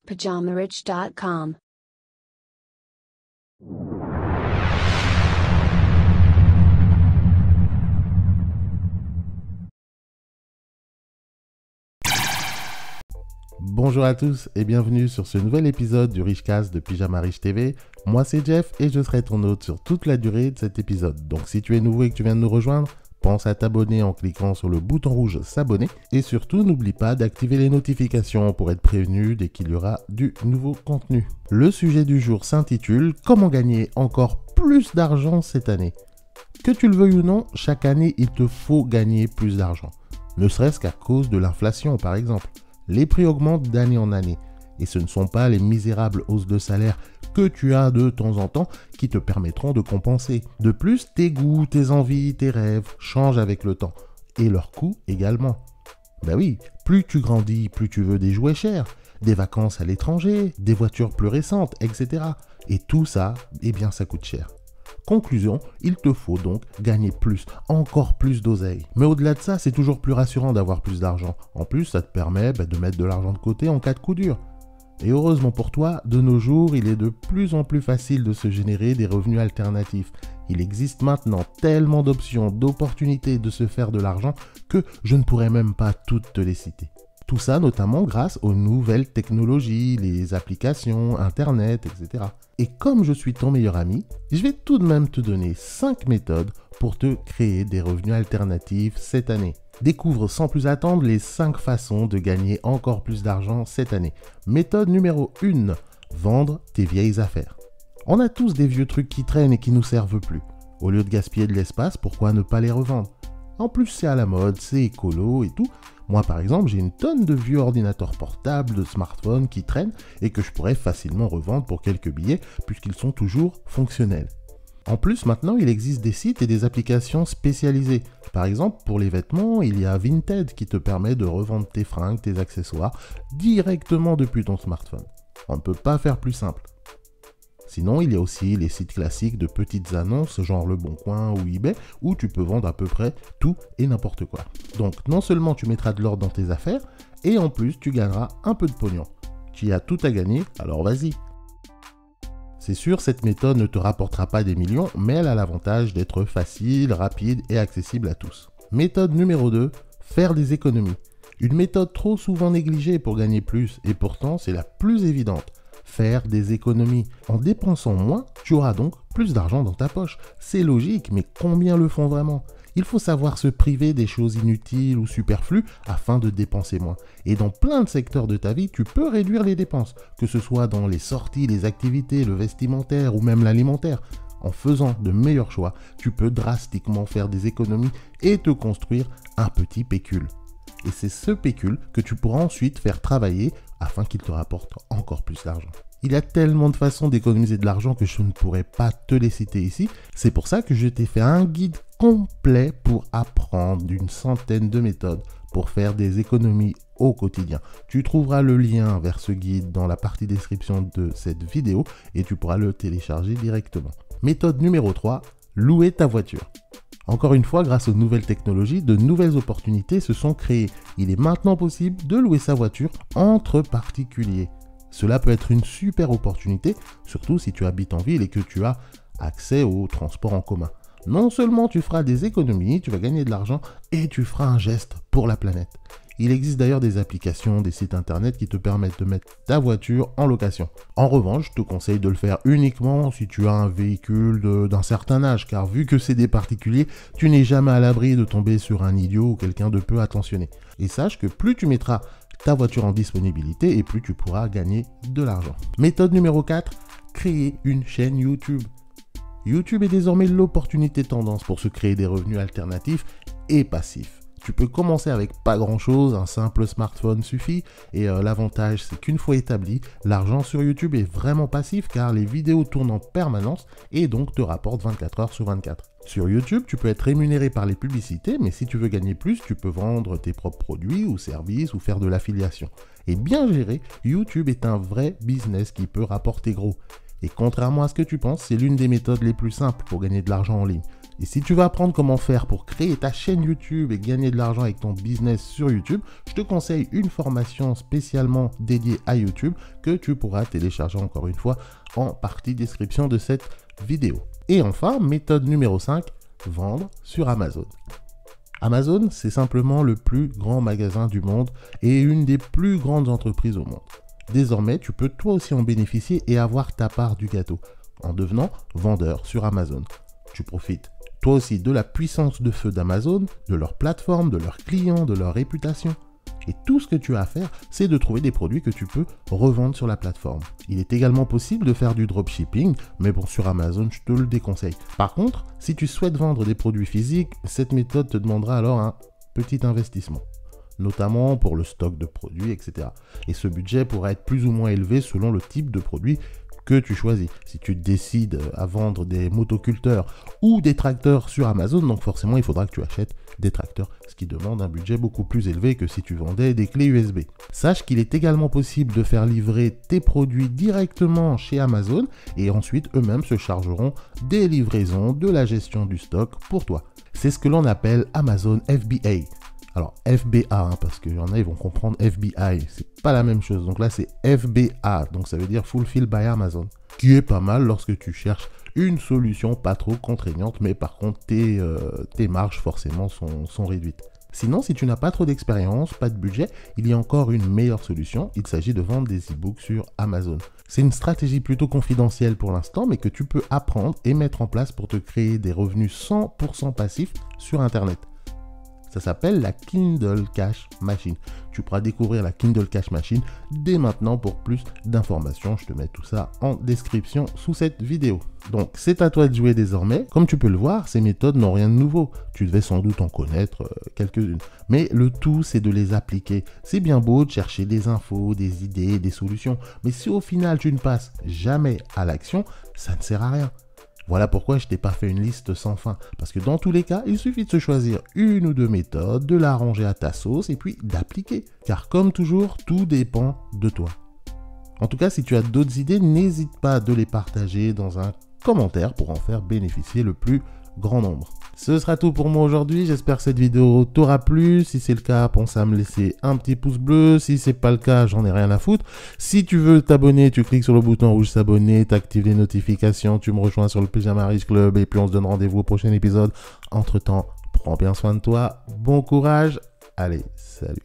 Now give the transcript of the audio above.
PajamaRich.com. Bonjour à tous et bienvenue sur ce nouvel épisode du Richcast de Pyjama Rich TV. Moi c'est Jeff et je serai ton hôte sur toute la durée de cet épisode. Donc si tu es nouveau et que tu viens de nous rejoindre, pense à t'abonner en cliquant sur le bouton rouge s'abonner et surtout n'oublie pas d'activer les notifications pour être prévenu dès qu'il y aura du nouveau contenu. Le sujet du jour s'intitule « Comment gagner encore plus d'argent cette année ?» Que tu le veuilles ou non, chaque année il te faut gagner plus d'argent. Ne serait-ce qu'à cause de l'inflation par exemple. Les prix augmentent d'année en année et ce ne sont pas les misérables hausses de salaire que tu as de temps en temps qui te permettront de compenser. De plus, tes goûts, tes envies, tes rêves changent avec le temps et leurs coûts également. Ben oui, plus tu grandis, plus tu veux des jouets chers, des vacances à l'étranger, des voitures plus récentes, etc. Et tout ça, eh bien ça coûte cher. Conclusion, il te faut donc gagner plus, encore plus d'oseille. Mais au-delà de ça, c'est toujours plus rassurant d'avoir plus d'argent. En plus, ça te permet de mettre de l'argent de côté en cas de coup dur. Et heureusement pour toi, de nos jours, il est de plus en plus facile de se générer des revenus alternatifs. Il existe maintenant tellement d'options, d'opportunités de se faire de l'argent que je ne pourrais même pas toutes te les citer. Tout ça notamment grâce aux nouvelles technologies, les applications, Internet, etc. Et comme je suis ton meilleur ami, je vais tout de même te donner 5 méthodes pour te créer des revenus alternatifs cette année. Découvre sans plus attendre les 5 façons de gagner encore plus d'argent cette année. Méthode numéro 1, vendre tes vieilles affaires. On a tous des vieux trucs qui traînent et qui nous servent plus. Au lieu de gaspiller de l'espace, pourquoi ne pas les revendre ? En plus, c'est à la mode, c'est écolo et tout. Moi, par exemple, j'ai une tonne de vieux ordinateurs portables, de smartphones qui traînent et que je pourrais facilement revendre pour quelques billets puisqu'ils sont toujours fonctionnels. En plus, maintenant, il existe des sites et des applications spécialisées. Par exemple, pour les vêtements, il y a Vinted qui te permet de revendre tes fringues, tes accessoires directement depuis ton smartphone. On ne peut pas faire plus simple. Sinon, il y a aussi les sites classiques de petites annonces, genre Le Bon Coin ou eBay, où tu peux vendre à peu près tout et n'importe quoi. Donc, non seulement tu mettras de l'ordre dans tes affaires, et en plus, tu gagneras un peu de pognon. Tu as tout à gagner, alors vas-y. C'est sûr, cette méthode ne te rapportera pas des millions, mais elle a l'avantage d'être facile, rapide et accessible à tous. Méthode numéro 2, faire des économies. Une méthode trop souvent négligée pour gagner plus, et pourtant c'est la plus évidente. Faire des économies. En dépensant moins, tu auras donc plus d'argent dans ta poche. C'est logique, mais combien le font vraiment ? Il faut savoir se priver des choses inutiles ou superflues afin de dépenser moins. Et dans plein de secteurs de ta vie, tu peux réduire les dépenses, que ce soit dans les sorties, les activités, le vestimentaire ou même l'alimentaire. En faisant de meilleurs choix, tu peux drastiquement faire des économies et te construire un petit pécule. Et c'est ce pécule que tu pourras ensuite faire travailler afin qu'il te rapporte encore plus d'argent. Il y a tellement de façons d'économiser de l'argent que je ne pourrais pas te les citer ici. C'est pour ça que je t'ai fait un guide complet pour apprendre d'une centaine de méthodes pour faire des économies au quotidien. Tu trouveras le lien vers ce guide dans la partie description de cette vidéo et tu pourras le télécharger directement. Méthode numéro 3, louer ta voiture. Encore une fois, grâce aux nouvelles technologies, de nouvelles opportunités se sont créées. Il est maintenant possible de louer sa voiture entre particuliers. Cela peut être une super opportunité, surtout si tu habites en ville et que tu as accès au transport en commun. Non seulement tu feras des économies, tu vas gagner de l'argent et tu feras un geste pour la planète. Il existe d'ailleurs des applications, des sites internet qui te permettent de mettre ta voiture en location. En revanche, je te conseille de le faire uniquement si tu as un véhicule d'un certain âge, car vu que c'est des particuliers, tu n'es jamais à l'abri de tomber sur un idiot ou quelqu'un de peu attentionné. Et sache que plus tu mettras ta voiture en disponibilité et plus tu pourras gagner de l'argent. Méthode numéro 4, créer une chaîne YouTube. YouTube est désormais l'opportunité tendance pour se créer des revenus alternatifs et passifs. Tu peux commencer avec pas grand chose, un simple smartphone suffit et l'avantage c'est qu'une fois établi, l'argent sur YouTube est vraiment passif car les vidéos tournent en permanence et donc te rapportent 24 heures sur 24. Sur YouTube, tu peux être rémunéré par les publicités, mais si tu veux gagner plus, tu peux vendre tes propres produits ou services ou faire de l'affiliation. Et bien géré, YouTube est un vrai business qui peut rapporter gros. Et contrairement à ce que tu penses, c'est l'une des méthodes les plus simples pour gagner de l'argent en ligne. Et si tu veux apprendre comment faire pour créer ta chaîne YouTube et gagner de l'argent avec ton business sur YouTube, je te conseille une formation spécialement dédiée à YouTube que tu pourras télécharger encore une fois en partie description de cette vidéo. Et enfin, méthode numéro 5, vendre sur Amazon. Amazon, c'est simplement le plus grand magasin du monde et une des plus grandes entreprises au monde. Désormais, tu peux toi aussi en bénéficier et avoir ta part du gâteau en devenant vendeur sur Amazon. Tu profites toi aussi de la puissance de feu d'Amazon, de leur plateforme, de leurs clients, de leur réputation. Et tout ce que tu as à faire, c'est de trouver des produits que tu peux revendre sur la plateforme. Il est également possible de faire du dropshipping, mais bon, sur Amazon, je te le déconseille. Par contre, si tu souhaites vendre des produits physiques, cette méthode te demandera alors un petit investissement, notamment pour le stock de produits, etc. Et ce budget pourra être plus ou moins élevé selon le type de produit que tu choisis. Si tu décides à vendre des motoculteurs ou des tracteurs sur Amazon, donc forcément il faudra que tu achètes des tracteurs, ce qui demande un budget beaucoup plus élevé que si tu vendais des clés USB. Sache qu'il est également possible de faire livrer tes produits directement chez Amazon et ensuite eux-mêmes se chargeront des livraisons, de la gestion du stock pour toi. C'est ce que l'on appelle Amazon FBA. Alors FBA, parce qu'il y en a, ils vont comprendre FBI, c'est pas la même chose. Donc là, c'est FBA, donc ça veut dire Fulfilled by Amazon, qui est pas mal lorsque tu cherches une solution pas trop contraignante, mais par contre, tes marges forcément sont réduites. Sinon, si tu n'as pas trop d'expérience, pas de budget, il y a encore une meilleure solution, il s'agit de vendre des e-books sur Amazon. C'est une stratégie plutôt confidentielle pour l'instant, mais que tu peux apprendre et mettre en place pour te créer des revenus 100% passifs sur Internet. Ça s'appelle la Kindle Cash Machine. Tu pourras découvrir la Kindle Cash Machine dès maintenant pour plus d'informations. Je te mets tout ça en description sous cette vidéo. Donc, c'est à toi de jouer désormais. Comme tu peux le voir, ces méthodes n'ont rien de nouveau. Tu devais sans doute en connaître quelques-unes. Mais le tout, c'est de les appliquer. C'est bien beau de chercher des infos, des idées, des solutions. Mais si au final, tu ne passes jamais à l'action, ça ne sert à rien. Voilà pourquoi je t'ai pas fait une liste sans fin. Parce que dans tous les cas, il suffit de se choisir une ou deux méthodes, de l'arranger à ta sauce et puis d'appliquer. Car comme toujours, tout dépend de toi. En tout cas, si tu as d'autres idées, n'hésite pas de les partager dans un commentaire pour en faire bénéficier le plus grand nombre. Ce sera tout pour moi aujourd'hui. J'espère que cette vidéo t'aura plu. Si c'est le cas, pense à me laisser un petit pouce bleu. Si c'est pas le cas, j'en ai rien à foutre. Si tu veux t'abonner, tu cliques sur le bouton rouge s'abonner, t'actives les notifications, tu me rejoins sur le Pyjama Riche Club et puis on se donne rendez-vous au prochain épisode. Entre-temps, prends bien soin de toi. Bon courage. Allez, salut.